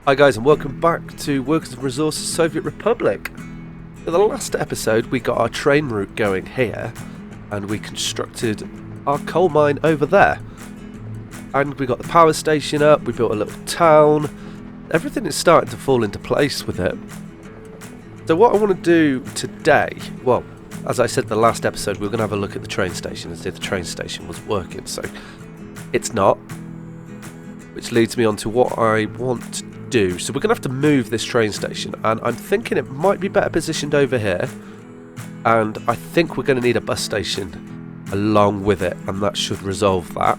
Hi guys, and welcome back to Workers of Resources Soviet Republic. In the last episode we got our train route going here and we constructed our coal mine over there, and we got the power station up, we built a little town. Everything is starting to fall into place with it. So what I want to do today, well, as I said the last episode, we were going to have a look at the train station and see if the train station was working. So it's not, which leads me on to what I want to do. So we're going to have to move this train station, and I'm thinking it might be better positioned over here, and I think we're going to need a bus station along with it, and that should resolve that.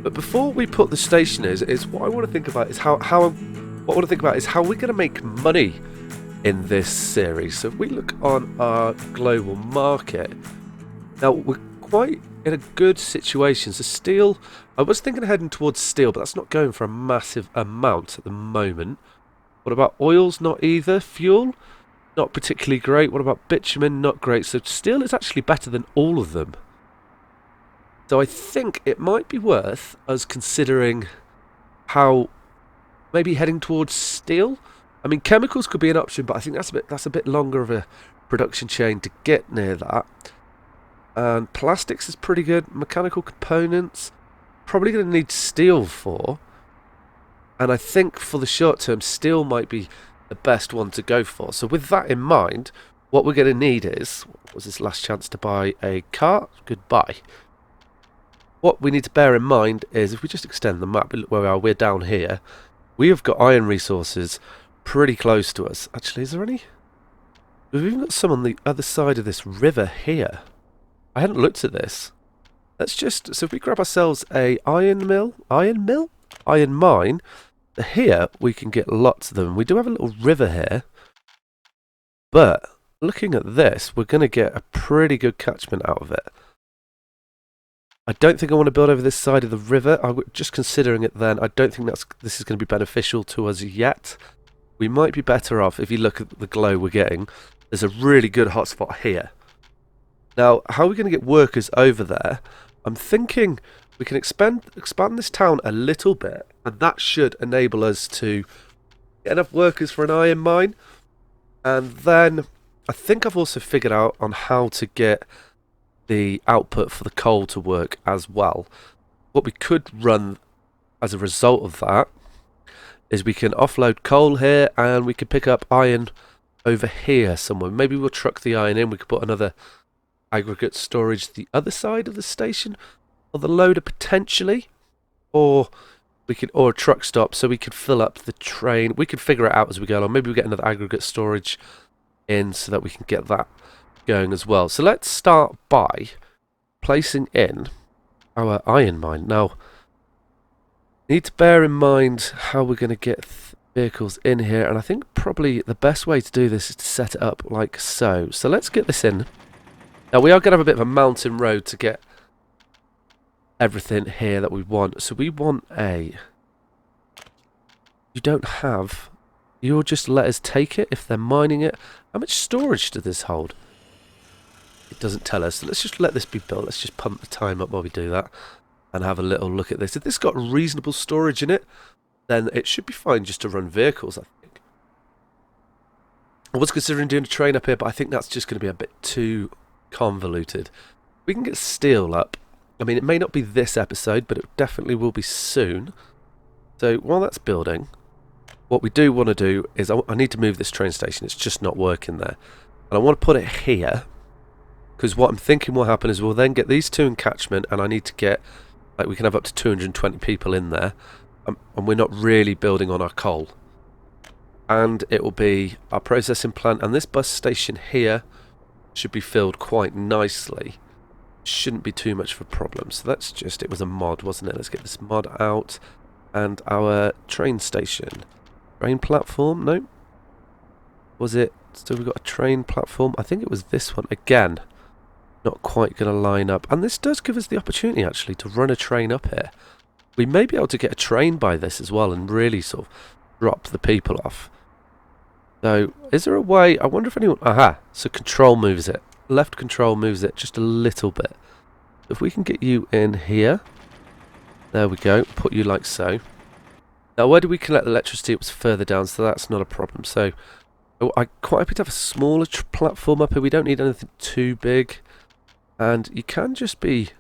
But before we put the station is what I want to think about is how we're going to make money in this series. So if we look on our global market, now we're quite in a good situation. So steel, I was thinking of heading towards steel, but that's not going for a massive amount at the moment. What about oils? Not either. Fuel? Not particularly great. What about bitumen? Not great. So steel is actually better than all of them. So I think it might be worth us considering how maybe heading towards steel. I mean, chemicals could be an option, but I think that's a bit longer of a production chain to get near that. And plastics is pretty good. Mechanical components, probably going to need steel for. And I think for the short term, steel might be the best one to go for. So with that in mind, what we're going to need is, what was this last chance to buy a car? Goodbye. What we need to bear in mind is, if we just extend the map, look where we are, we're down here. We have got iron resources pretty close to us. Actually, is there any? We've even got some on the other side of this river here. I hadn't looked at this. Let's just, so if we grab ourselves a iron mine, here we can get lots of them. We do have a little river here, but looking at this, we're going to get a pretty good catchment out of it. I don't think I want to build over this side of the river. I was just considering it then. I don't think this is going to be beneficial to us yet. We might be better off if you look at the glow we're getting. There's a really good hotspot here. Now, how are we going to get workers over there? I'm thinking we can expand this town a little bit, and that should enable us to get enough workers for an iron mine. And then I think I've also figured out on how to get the output for the coal to work as well. What we could run as a result of that is we can offload coal here, and we could pick up iron over here somewhere. Maybe we'll truck the iron in. We could put another aggregate storage the other side of the station, or the loader potentially, or a truck stop, so we could fill up the train. We could figure it out as we go along. Maybe we get another aggregate storage in so that we can get that going as well. So let's start by placing in our iron mine. Now, need to bear in mind how we're going to get vehicles in here, and I think probably the best way to do this is to set it up like so. So let's get this in. Now, we are going to have a bit of a mountain road to get everything here that we want. So we want you'll just let us take it if they're mining it. How much storage does this hold? It doesn't tell us. So let's just let this be built. Let's just pump the time up while we do that and have a little look at this. If this got reasonable storage in it, then it should be fine just to run vehicles, I think. I was considering doing a train up here, but I think that's just going to be a bit too convoluted. We can get steel up. I mean, it may not be this episode, but it definitely will be soon. So while that's building, what we do want to do is I need to move this train station. It's just not working there, and I want to put it here, because what I'm thinking will happen is we'll then get these two in catchment, and I need to get, like, we can have up to 220 people in there, and we're not really building on our coal. And it will be our processing plant, and this bus station here should be filled quite nicely. Shouldn't be too much of a problem. So that's just, it was a mod, wasn't it? Let's get this mod out. And our train station. Train platform? No. Was it? So we've got a train platform. I think it was this one. Again, not quite going to line up. And this does give us the opportunity, actually, to run a train up here. We may be able to get a train by this as well and really sort of drop the people off. So, is there a way? I wonder if anyone... Aha! So control moves it. Left control moves it just a little bit. If we can get you in here. There we go. Put you like so. Now, where do we collect electricity? It was further down, so that's not a problem. So, I'm quite happy to have a smaller platform up here. We don't need anything too big. And you can just be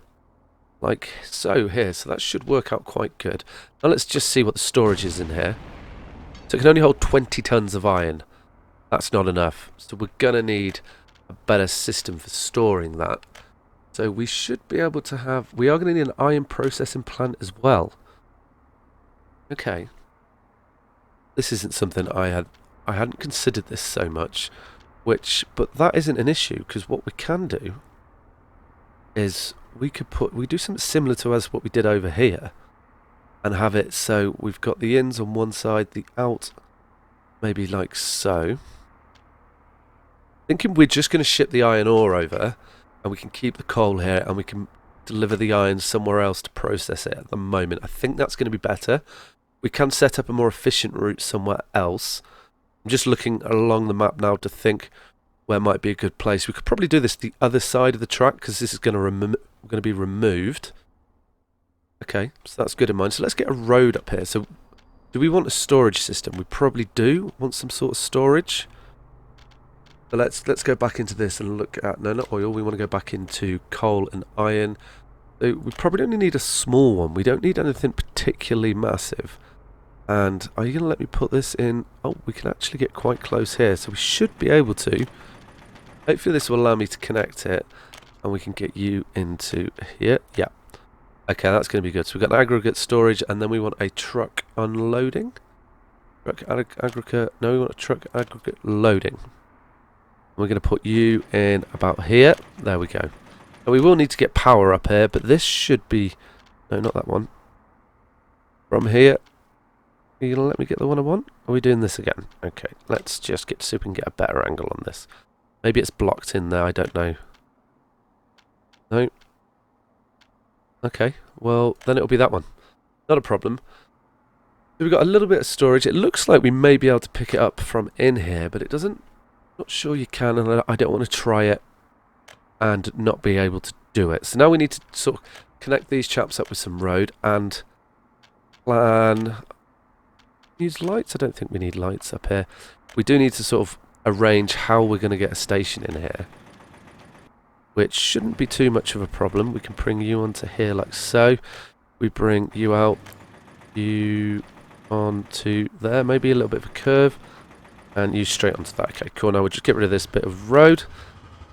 like so here. So that should work out quite good. Now, let's just see what the storage is in here. So it can only hold 20 tons of iron. That's not enough. So we're going to need a better system for storing that. So we should be able to have... We are going to need an iron processing plant as well. Okay. This isn't something I hadn't considered this so much. But that isn't an issue, because what we can do is we do something similar to as what we did over here. And have it so we've got the ins on one side, the out maybe like so. Thinking we're just going to ship the iron ore over, and we can keep the coal here, and we can deliver the iron somewhere else to process it at the moment. I think that's going to be better. We can set up a more efficient route somewhere else. I'm just looking along the map now to think where might be a good place. We could probably do this the other side of the track, because this is going to be removed. Okay, so that's good in mind. So let's get a road up here. So do we want a storage system? We probably do want some sort of storage. But let's go back into this and look at... No, not oil. We want to go back into coal and iron. So we probably only need a small one. We don't need anything particularly massive. And are you going to let me put this in? Oh, we can actually get quite close here. So we should be able to. Hopefully this will allow me to connect it. And we can get you into here. Yeah. Okay, that's going to be good. So we've got an aggregate storage, and then we want a truck unloading. Truck aggregate. No, we want a truck aggregate loading. We're going to put you in about here. There we go. And we will need to get power up here, but this should be... No, not that one. From here. Are you going to let me get the one I want? Are we doing this again? Okay, let's just get to see if we can get a better angle on this. Maybe it's blocked in there, I don't know. No. Okay, well, then it'll be that one. Not a problem. So we've got a little bit of storage. It looks like we may be able to pick it up from in here, but it doesn't... Not sure you can, and I don't want to try it and not be able to do it. So now we need to sort of connect these chaps up with some road and plan... Use lights? I don't think we need lights up here. We do need to sort of arrange how we're going to get a station in here, which shouldn't be too much of a problem. We can bring you onto here like so. We bring you out, you onto there, maybe a little bit of a curve, and you straight onto that. Okay, cool. Now we'll just get rid of this bit of road,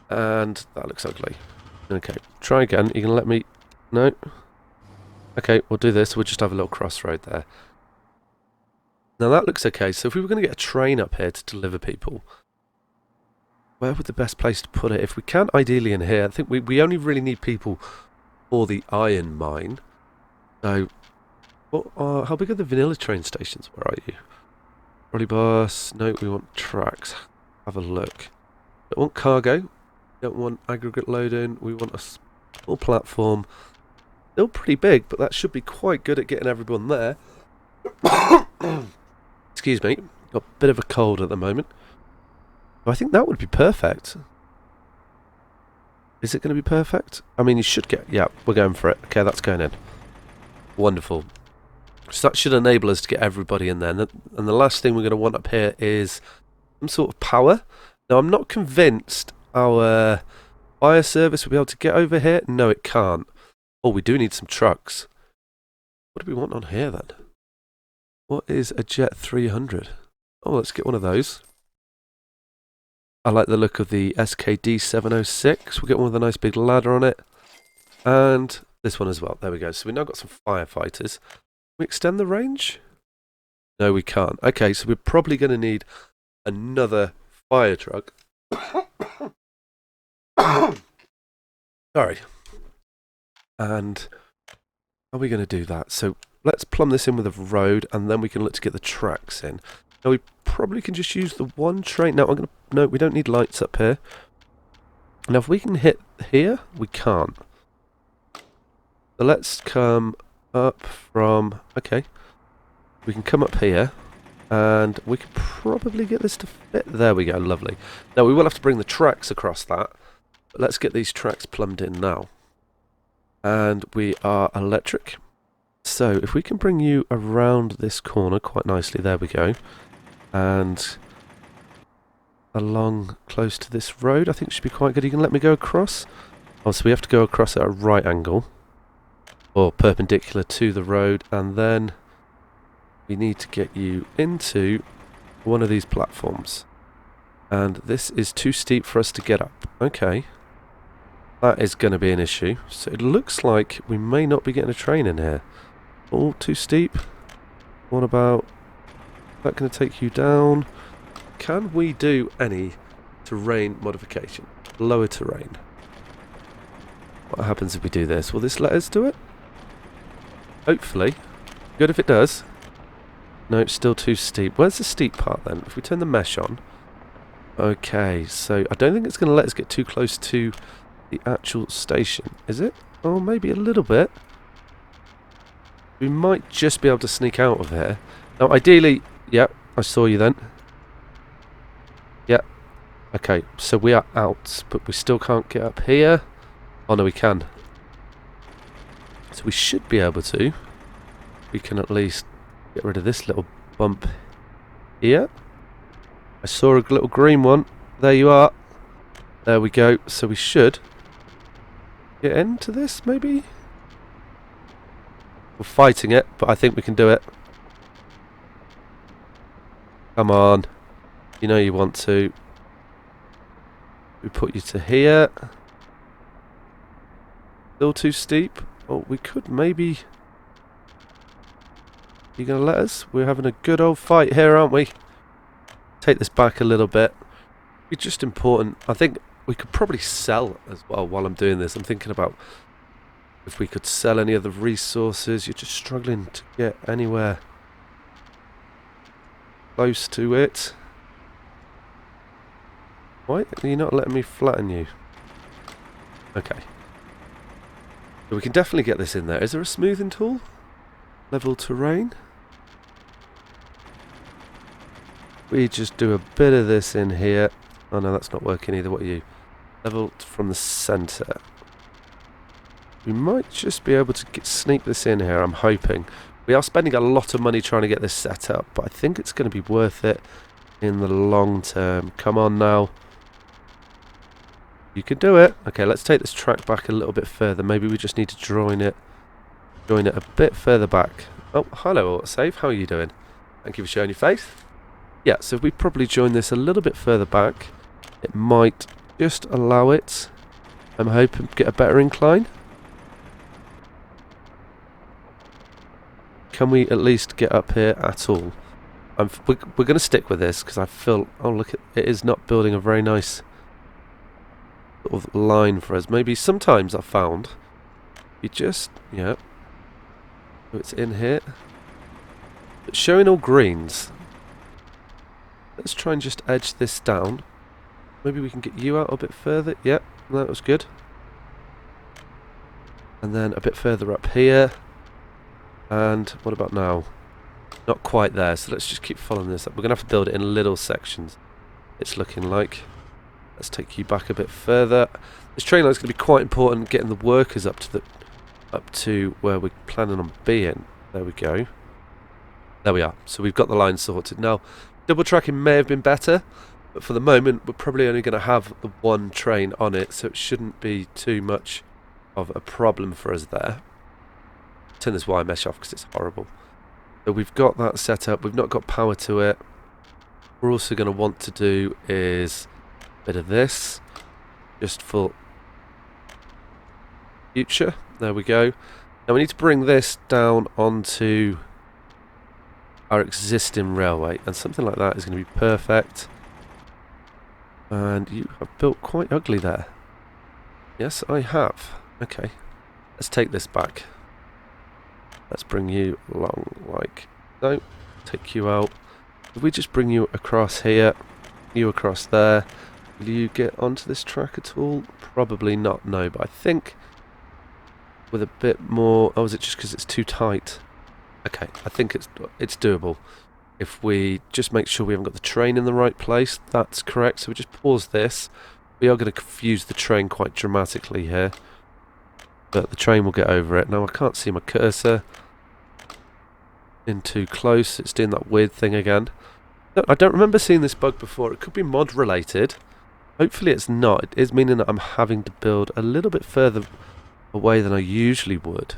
and that looks ugly. Okay, try again. You can let me... No. Okay, we'll do this. We'll just have a little crossroad there. Now that looks okay. So if we were going to get a train up here to deliver people, where would the best place to put it? If we can, ideally in here. I think we only really need people for the iron mine. So, how big are the vanilla train stations? Where are you? Trolley bus. No, we want tracks. Have a look. Don't want cargo. Don't want aggregate loading. We want a small platform. Still pretty big, but that should be quite good at getting everyone there. Excuse me. Got a bit of a cold at the moment. I think that would be perfect. Is it going to be perfect? I mean, you should get... Yeah, we're going for it. Okay, that's going in. Wonderful. So that should enable us to get everybody in there. And the last thing we're going to want up here is some sort of power. Now, I'm not convinced our fire service will be able to get over here. No, it can't. Oh, we do need some trucks. What do we want on here, then? What is a Jet 300? Oh, let's get one of those. I like the look of the SKD 706. We'll get one with a nice big ladder on it. And this one as well. There we go. So we've now got some firefighters. Can we extend the range? No, we can't. Okay, so we're probably going to need another fire truck. Sorry. And how are we going to do that? So let's plumb this in with a road, and then we can look to get the tracks in. Now we probably can just use the one train. Now no, we don't need lights up here. Now if we can hit here, we can't. So let's come up from... Okay. We can come up here, and we can probably get this to fit. There we go, lovely. Now we will have to bring the tracks across that. But let's get these tracks plumbed in now. And we are electric. So if we can bring you around this corner quite nicely, there we go, and along close to this road, I think should be quite good. You can let me go across. Oh, so we have to go across at a right angle, or perpendicular to the road, and then we need to get you into one of these platforms. And this is too steep for us to get up. Okay. That is going to be an issue. So it looks like we may not be getting a train in here. All too steep. What about... Is that going to take you down? Can we do any terrain modification? Lower terrain. What happens if we do this? Will this let us do it? Hopefully. Good if it does. No, it's still too steep. Where's the steep part then? If we turn the mesh on. Okay, so I don't think it's going to let us get too close to the actual station. Is it? Oh, maybe a little bit. We might just be able to sneak out of here. Now, ideally... Yep, I saw you then. Yep. Okay, so we are out, but we still can't get up here. Oh, no, we can. So we should be able to. We can at least get rid of this little bump here. I saw a little green one. There you are. There we go. So we should get into this, maybe? We're fighting it, but I think we can do it. Come on. You know you want to. We put you to here. Still too steep. Oh, we could maybe... You going to let us? We're having a good old fight here, aren't we? Take this back a little bit. It's just important. I think we could probably sell as well while I'm doing this. I'm thinking about if we could sell any of the resources. You're just struggling to get anywhere close to it. Why are you not letting me flatten you? Okay. So we can definitely get this in there. Is there a smoothing tool? Level terrain? We just do a bit of this in here. Oh no, that's not working either. What are you? Level from the centre. We might just be able to sneak this in here, I'm hoping. We are spending a lot of money trying to get this set up, but I think it's going to be worth it in the long term. Come on now. You can do it. Okay, let's take this track back a little bit further. Maybe we just need to join it a bit further back. Oh, hello, Autosave. How are you doing? Thank you for showing your face. Yeah, so if we probably join this a little bit further back, it might just allow it. I'm hoping to get a better incline. Can we at least get up here at all? We're going to stick with this because I feel... Oh, look, it is not building a very nice sort of line for us. Maybe sometimes I've found you just... Yeah. It's in here. It's showing all greens. Let's try and just edge this down. Maybe we can get you out a bit further. Yep, that was good. And then a bit further up here. And what about now? Not quite there, so let's just keep following this up. We're going to have to build it in little sections, it's looking like. Let's take you back a bit further. This train line is going to be quite important, getting the workers up to where we're planning on being. There we go. There we are. So we've got the line sorted. Now, double tracking may have been better, but for the moment we're probably only going to have the one train on it, so it shouldn't be too much of a problem for us there. Turn this wire mesh off because it's horrible. So we've got that set up. We've not got power to it. What we're also going to want to do is a bit of this, just for future. There we go. Now we need to bring this down onto our existing railway, and something like that is going to be perfect. And you have built quite ugly there. Yes, I have. Okay, let's take this back. Let's bring you along like so. Take you out. If we just bring you across here, you across there, will you get onto this track at all? Probably not, no, but I think with a bit more... Oh, is it just because it's too tight? Okay, I think it's doable. If we just make sure we haven't got the train in the right place, that's correct. So we just pause this. We are going to confuse the train quite dramatically here, but the train will get over it. Now I can't see my cursor. in too close. It's doing that weird thing again. I don't remember seeing this bug before. It could be mod related. Hopefully it's not. It is meaning that I'm having to build a little bit further away than I usually would.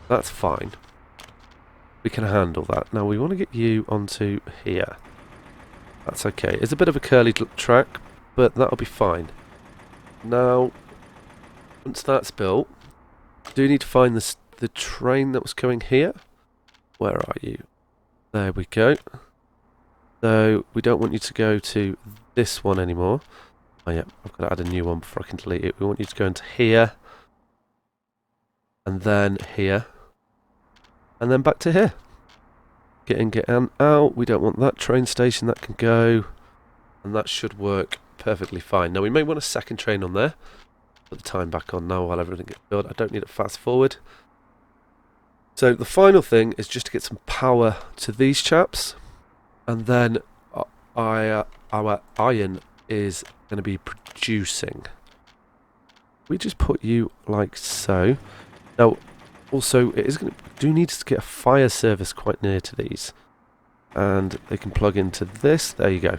That's fine. We can handle that. Now we want to get you onto here. That's okay. It's a bit of a curly track, but that'll be fine. Now, once that's built, I do need to find the train that was going here. Where are you? There we go. So, we don't want you to go to this one anymore. Oh yeah, I've got to add a new one before I can delete it. We want you to go into here. And then here. And then back to here. Get in, get out. We don't want that train station. That can go. And that should work perfectly fine. Now, we may want a second train on there. Put the time back on now while everything gets built. I don't need it fast forward. So the final thing is just to get some power to these chaps. And then our iron is going to be producing. We just put you like so. Now, also, it is going to do need to get a fire service quite near to these. And they can plug into this. There you go.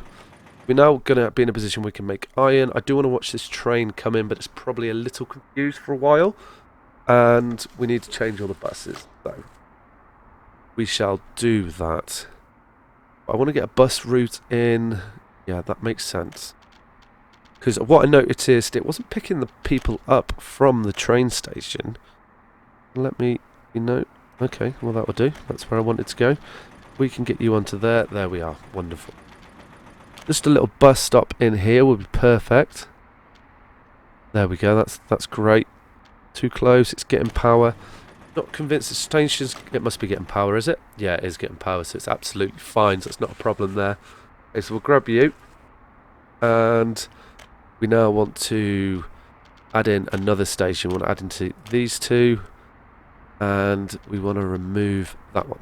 We're now going to be in a position where we can make iron. I do want to watch this train come in, but it's probably a little confused for a while. And we need to change all the buses. So we shall do that. I want to get a bus route in. Yeah, that makes sense. Because what I noticed, it wasn't picking the people up from the train station. Let me, okay, well that will do. That's where I wanted to go. We can get you onto there. There we are. Wonderful. Just a little bus stop in here would be perfect. There we go. That's great. Too close. It's getting power. Not convinced the station's... It must be getting power, is it? Yeah, it is getting power, so it's absolutely fine. So it's not a problem there. Okay, so we'll grab you. And we now want to add in another station. We want to add into these two. And we want to remove that one.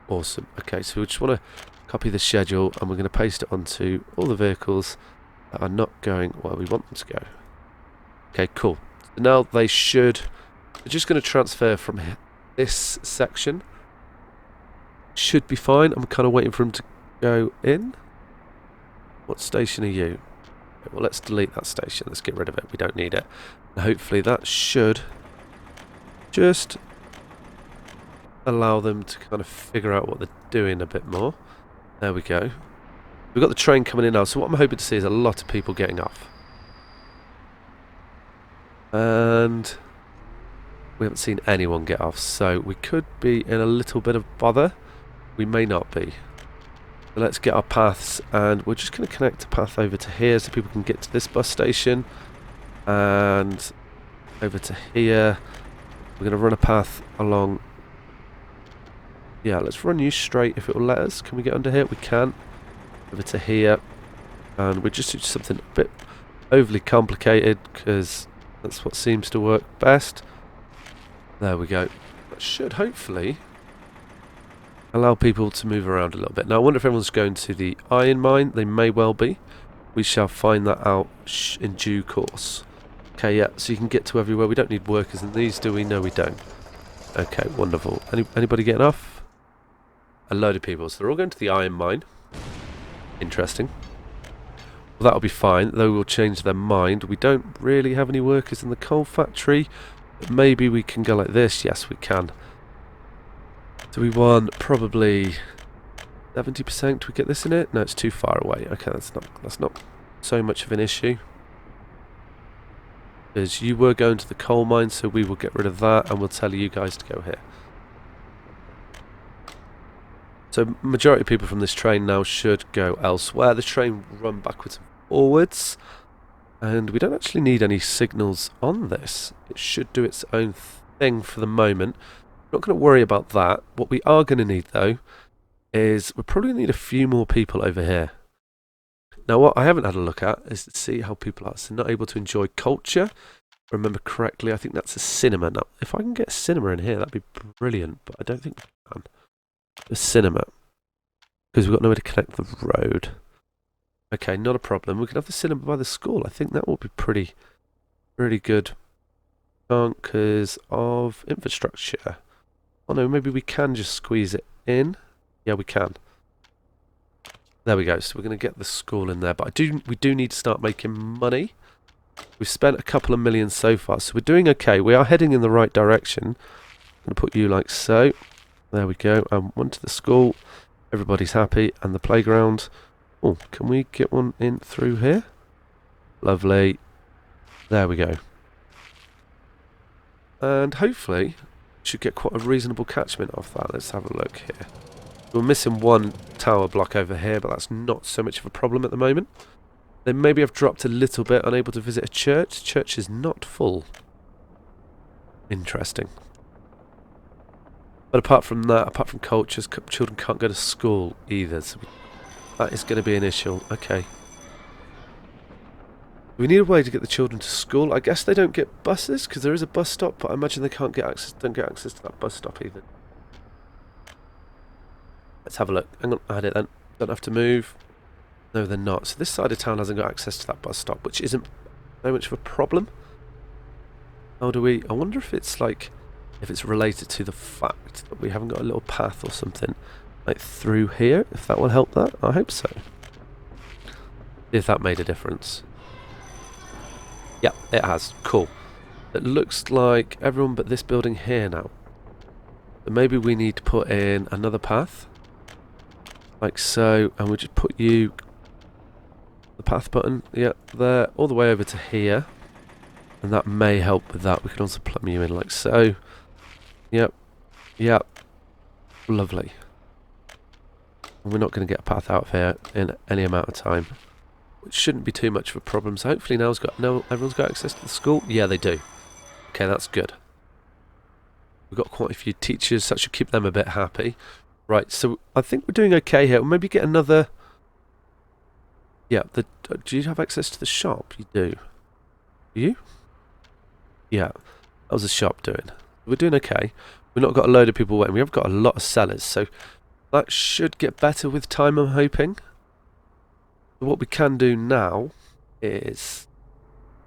Awesome. Okay, so we just want to copy the schedule and we're going to paste it onto all the vehicles that are not going where we want them to go. Okay, cool. So now they should... They're just going to transfer from this section. Should be fine. I'm kind of waiting for them to go in. What station are you? Okay, well, let's delete that station. Let's get rid of it. We don't need it. And hopefully that should just allow them to kind of figure out what they're doing a bit more. There we go. We've got the train coming in now, so what I'm hoping to see is a lot of people getting off. And we haven't seen anyone get off, so we could be in a little bit of bother. We may not be. So let's get our paths, and we're just going to connect a path over to here so people can get to this bus station. And over to here. We're going to run a path along. Yeah, let's run you straight if it will let us. Can we get under here? We can. Over to here. And we just do something a bit overly complicated because that's what seems to work best. There we go. That should hopefully allow people to move around a little bit. Now I wonder if everyone's going to the iron mine. They may well be. We shall find that out in due course. Okay, yeah, so you can get to everywhere. We don't need workers in these, do we? No, we don't. Okay, wonderful. Anybody getting off? A load of people. So they're all going to the iron mine. Interesting. Well, that'll be fine, though we'll change their mind. We don't really have any workers in the coal factory. But maybe we can go like this. Yes, we can. Do we want probably 70%? Do we get this in it? No, it's too far away. Okay, that's not so much of an issue. Because you were going to the coal mine, so we will get rid of that, and we'll tell you guys to go here. So majority of people from this train now should go elsewhere. The train will run backwards and forwards. And we don't actually need any signals on this. It should do its own thing for the moment. Not going to worry about that. What we are going to need, though, is we'll probably need a few more people over here. Now, what I haven't had a look at is to see how people are. So not able to enjoy culture. If I remember correctly, I think that's a cinema. Now, if I can get a cinema in here, that'd be brilliant. But I don't think we can. A cinema. Because we've got nowhere to connect the road. Okay, not a problem. We can have the cinema by the school. I think that will be pretty good. Because of infrastructure. Oh no, maybe we can just squeeze it in? Yeah, we can. There we go. So we're going to get the school in there. But we do need to start making money. We've spent a couple of million so far, so we're doing okay. We are heading in the right direction. I'm going to put you like so. There we go. One to the school. Everybody's happy. And the playground. Oh, can we get one in through here? Lovely. There we go. And hopefully, should get quite a reasonable catchment off that. Let's have a look here. We're missing one tower block over here, but that's not so much of a problem at the moment. Then maybe I've dropped a little bit, unable to visit a church. Church is not full. Interesting. But apart from that, apart from cultures, children can't go to school either. So that is going to be an issue. Okay. We need a way to get the children to school. I guess they don't get buses because there is a bus stop, but I imagine they don't get access to that bus stop either. Let's have a look. Hang on, I had it then. Don't have to move. No, they're not. So this side of town hasn't got access to that bus stop, which isn't very much of a problem. How do we... I wonder if it's like... if it's related to the fact that we haven't got a little path or something like through here, if that will help that. I hope so. If that made a difference. Yeah, it has. Cool. It looks like everyone but this building here now. So maybe we need to put in another path. Like so, and we'll just put you... the path button, yeah, there, all the way over to here. And that may help with that. We can also plumb you in like so. Yep. Yep. Lovely. And we're not going to get a path out of here in any amount of time. Which shouldn't be too much of a problem. So hopefully now everyone's got access to the school. Yeah, they do. Okay, that's good. We've got quite a few teachers, so that should keep them a bit happy. Right, so I think we're doing okay here. We'll maybe get another... yeah, do you have access to the shop? You do. Do you? Yeah, that was the shop doing. We're doing okay. We've not got a load of people waiting. We have got a lot of sellers, so that should get better with time, I'm hoping. What we can do now is...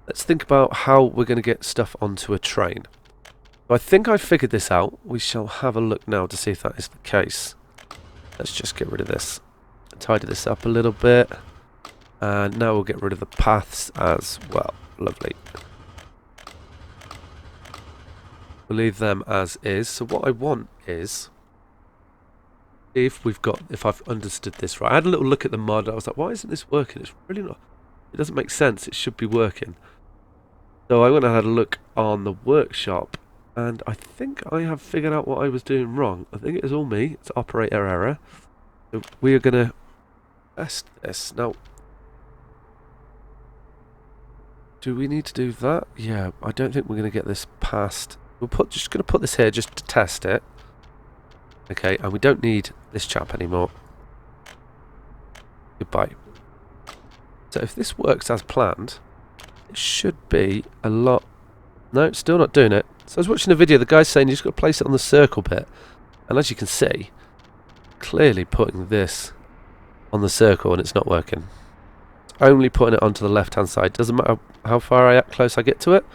let's think about how we're going to get stuff onto a train. I think I figured this out. We shall have a look now to see if that is the case. Let's just get rid of this. Tidy this up a little bit. And now we'll get rid of the paths as well. Lovely. We'll leave them as is. So what I want is... if I've understood this right. I had a little look at the mod. I was like, why isn't this working? It's really not... it doesn't make sense. It should be working. So I went and had a look on the workshop. And I think I have figured out what I was doing wrong. I think it is all me. It's operator error. So we are going to test this. Now, do we need to do that? Yeah, I don't think we're going to get this past. We're just going to put this here just to test it. Okay, and we don't need this chap anymore. Goodbye. So if this works as planned, it should be a lot... no, it's still not doing it. So I was watching a video, the guy's saying you just got to place it on the circle bit. And as you can see, clearly putting this on the circle and it's not working. Only putting it onto the left hand side. Doesn't matter how far close I get to it.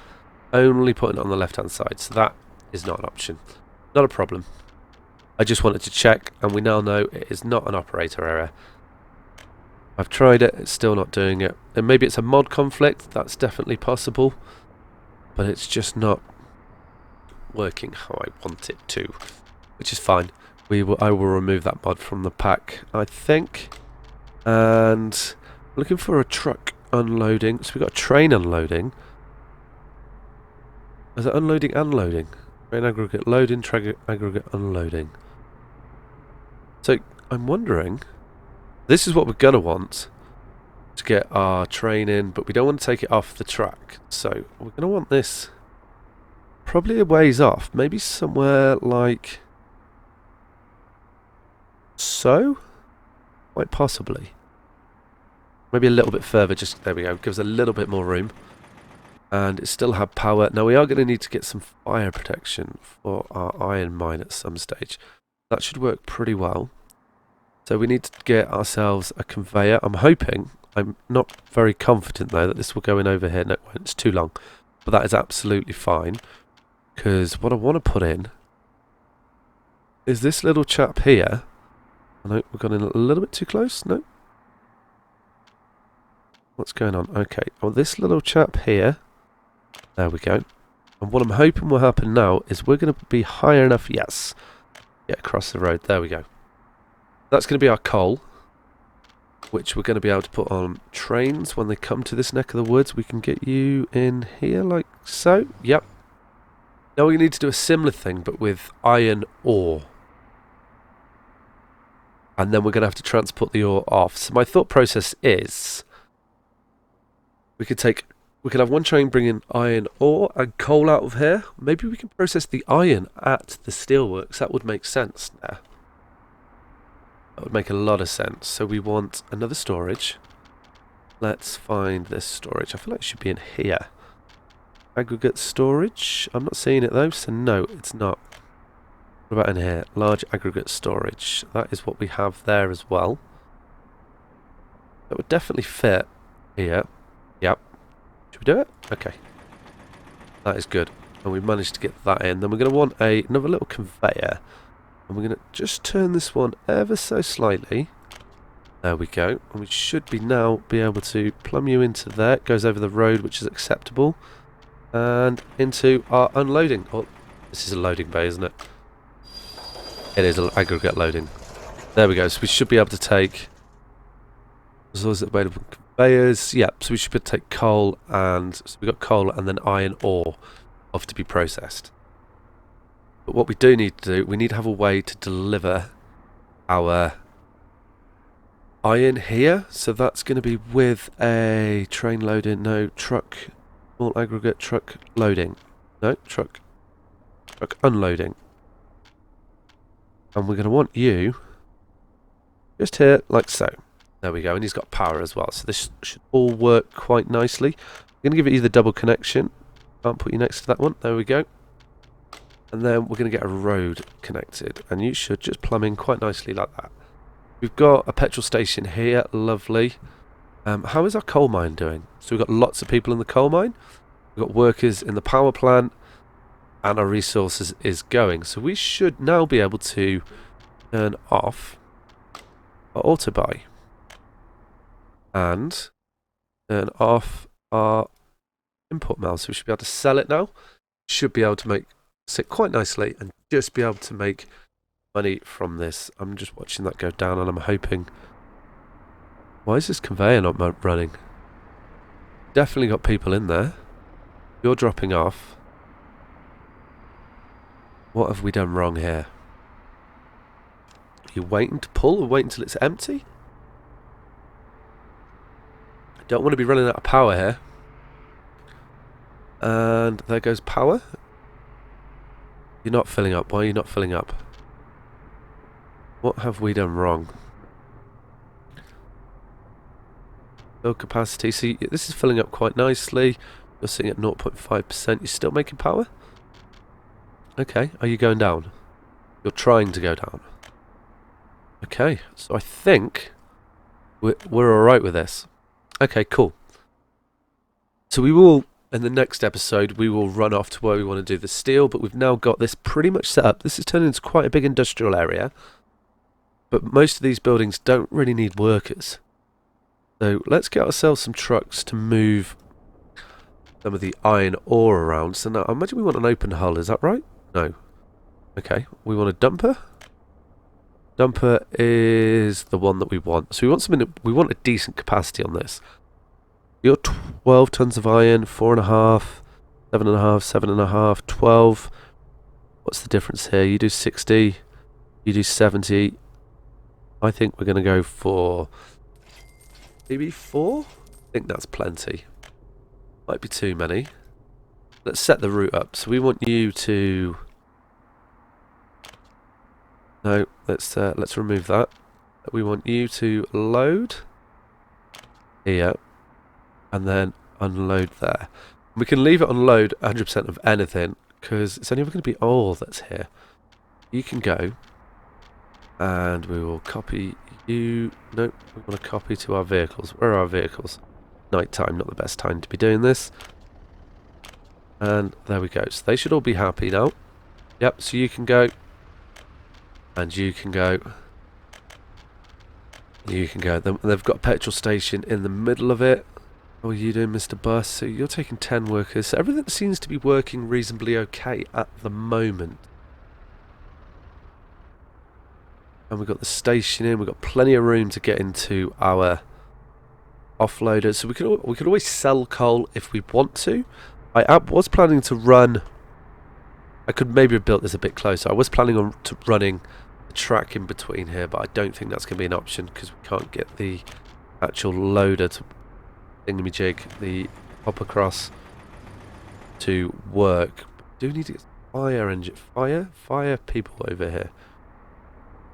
Only putting it on the left hand side. So that is not an option. Not a problem. I just wanted to check, and we now know it is not an operator error. I've tried it, it's still not doing it. And maybe it's a mod conflict, that's definitely possible. But it's just not working how I want it to. Which is fine. I will remove that mod from the pack, I think. And looking for a truck unloading. So we've got a train unloading. Is it unloading and loading? Train aggregate loading, train aggregate unloading. So I'm wondering, this is what we're going to want to get our train in, but we don't want to take it off the track. So we're going to want this probably a ways off, maybe somewhere like so, quite possibly. Maybe a little bit further, just there we go, gives a little bit more room. And it still had power. Now we are going to need to get some fire protection for our iron mine at some stage. That should work pretty well. So we need to get ourselves a conveyor. I'm hoping, I'm not very confident though, that this will go in over here. No, it's too long. But that is absolutely fine. Because what I want to put in is this little chap here. No, we've gone in a little bit too close. No. What's going on? Okay. Oh, this little chap here. There we go. And what I'm hoping will happen now is we're going to be high enough. Yes. Get across the road. There we go. That's going to be our coal, which we're going to be able to put on trains when they come to this neck of the woods. We can get you in here like so. Yep. Now we need to do a similar thing, but with iron ore. And then we're going to have to transport the ore off. So my thought process is we could have one train bringing iron ore and coal out of here. Maybe we can process the iron at the steelworks. That would make sense now. That would make a lot of sense. So we want another storage. Let's find this storage. I feel like it should be in here. Aggregate storage. I'm not seeing it though, so no, it's not. What about in here? Large aggregate storage. That is what we have there as well. That would definitely fit here. Yep. Should we do it? Okay. That is good. And we've managed to get that in. Then we're going to want another little conveyor. And we're going to just turn this one ever so slightly. There we go. And we should now be able to plumb you into there. It goes over the road, which is acceptable. And into our unloading. Oh, this is a loading bay, isn't it? It is an aggregate loading. There we go. So we should be able to take... As long as it's available conveyors. Yep, so we should be able to take coal and... So we've got coal and then iron ore off to be processed. But what we do need to do, we need to have a way to deliver our iron here. So that's going to be with a train loading. No, truck... Small aggregate truck loading. No, truck unloading. And we're going to want you just here, like so. There we go. And he's got power as well. So this should all work quite nicely. I'm going to give it either double connection. Can't put you next to that one. There we go. And then we're going to get a road connected. And you should just plumb in quite nicely like that. We've got a petrol station here. Lovely. How is our coal mine doing? So we've got lots of people in the coal mine. We've got workers in the power plant. And our resources is going. So we should now be able to turn off our auto buy. And turn off our import mail. So we should be able to sell it now. Should be able to sit quite nicely and just be able to make money from this. I'm just watching that go down and I'm hoping... Why is this conveyor not running? Definitely got people in there. You're dropping off. What have we done wrong here? Are you waiting to pull or wait until it's empty? I don't want to be running out of power here. And there goes power. You're not filling up. Why are you not filling up? What have we done wrong? Low capacity. See, this is filling up quite nicely. You're sitting at 0.5%. You're still making power? Okay. Are you going down? You're trying to go down. Okay. So I think we're alright with this. Okay, cool. So we will, in the next episode, we will run off to where we want to do the steel, but we've now got this pretty much set up. This is turning into quite a big industrial area. But most of these buildings don't really need workers. So let's get ourselves some trucks to move some of the iron ore around. So now I imagine we want an open hull, is that right? No. Okay, we want a dumper. Dumper is the one that we want. So we want something we want a decent capacity on this. You're 12 tons of iron, 4.5, 7.5, 7.5, 12. What's the difference here? You do 60, you do 70. I think we're going to go for maybe 4? I think that's plenty. Might be too many. Let's set the route up. So we want you to... No, let's remove that. We want you to load here and then unload there. We can leave it on load 100% of anything because it's only ever going to be ore that's here. You can go and we will copy you. No, we want to copy to our vehicles. Where are our vehicles? Night time, not the best time to be doing this. And there we go. So they should all be happy now. Yep, so you can go. And you can go. You can go. They've got a petrol station in the middle of it. How are you doing, Mr. Bus? So you're taking 10 workers. So everything seems to be working reasonably okay at the moment. And we've got the station in. We've got plenty of room to get into our offloader. So we could always sell coal if we want to. I was planning to run. I could maybe have built this a bit closer. I was planning on running a track in between here, but I don't think that's going to be an option because we can't get the actual loader to thingamajig, the hop across, to work. Do need to get fire people over here.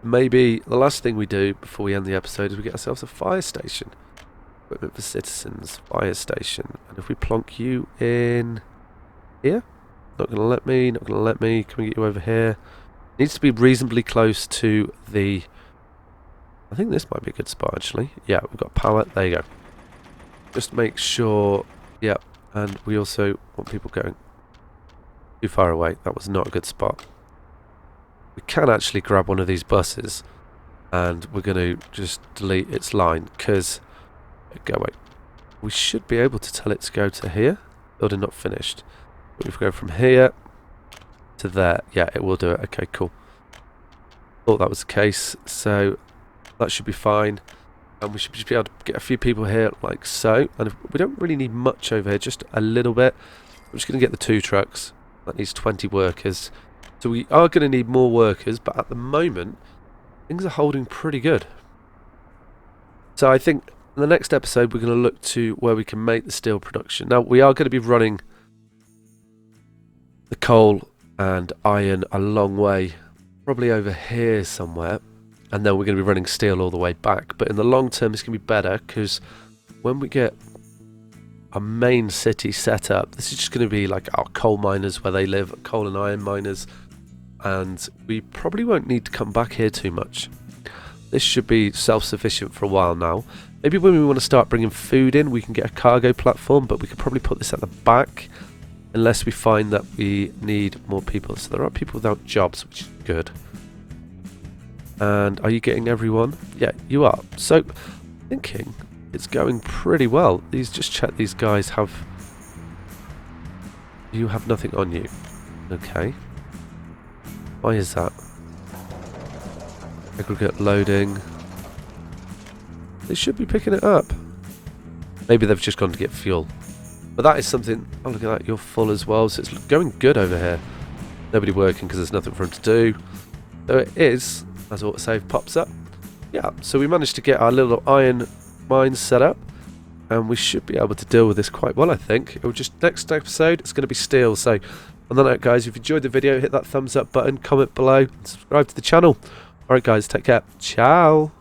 Maybe the last thing we do before we end the episode is we get ourselves a fire station. Equipment for citizens, fire station. And if we plonk you in here, not going to let me. Can we get you over here? Needs to be reasonably close to the... I think this might be a good spot actually. Yeah, we've got power. There you go. Just make sure... Yeah, and we also want people going too far away. That was not a good spot. We can actually grab one of these buses and we're going to just delete its line because... Go away. We should be able to tell it to go to here. Building not finished. But if we go from here to there, yeah, it will do it. Okay, cool. Thought that was the case, so that should be fine. And we should just be able to get a few people here like so. And if, we don't really need much over here, just a little bit. I'm just going to get the 2 trucks. That needs 20 workers. So we are going to need more workers, but at the moment, things are holding pretty good. So I think in the next episode, we're going to look to where we can make the steel production. Now, we are going to be running the coal and iron a long way, probably over here somewhere, and then we're going to be running steel all the way back. But in the long term, it's going to be better because when we get a main city set up, this is just going to be like our coal miners where they live, coal and iron miners, and we probably won't need to come back here too much. This should be self-sufficient for a while now. Maybe when we want to start bringing food in, we can get a cargo platform, but we could probably put this at the back unless we find that we need more people. So there are people without jobs, which is good. And are you getting everyone? Yeah, you are. So, thinking it's going pretty well. Just check these guys have... You have nothing on you. Okay. Why is that? Aggregate loading. They should be picking it up. Maybe they've just gone to get fuel. But that is something... Oh, look at that. You're full as well. So it's going good over here. Nobody working because there's nothing for them to do. So it is, as autosave pops up. Yeah, so we managed to get our little iron mine set up. And we should be able to deal with this quite well, I think. It will just... Next episode, it's going to be steel. So on that note, guys, if you enjoyed the video, hit that thumbs up button, comment below, and subscribe to the channel. Alright, guys, take care. Ciao.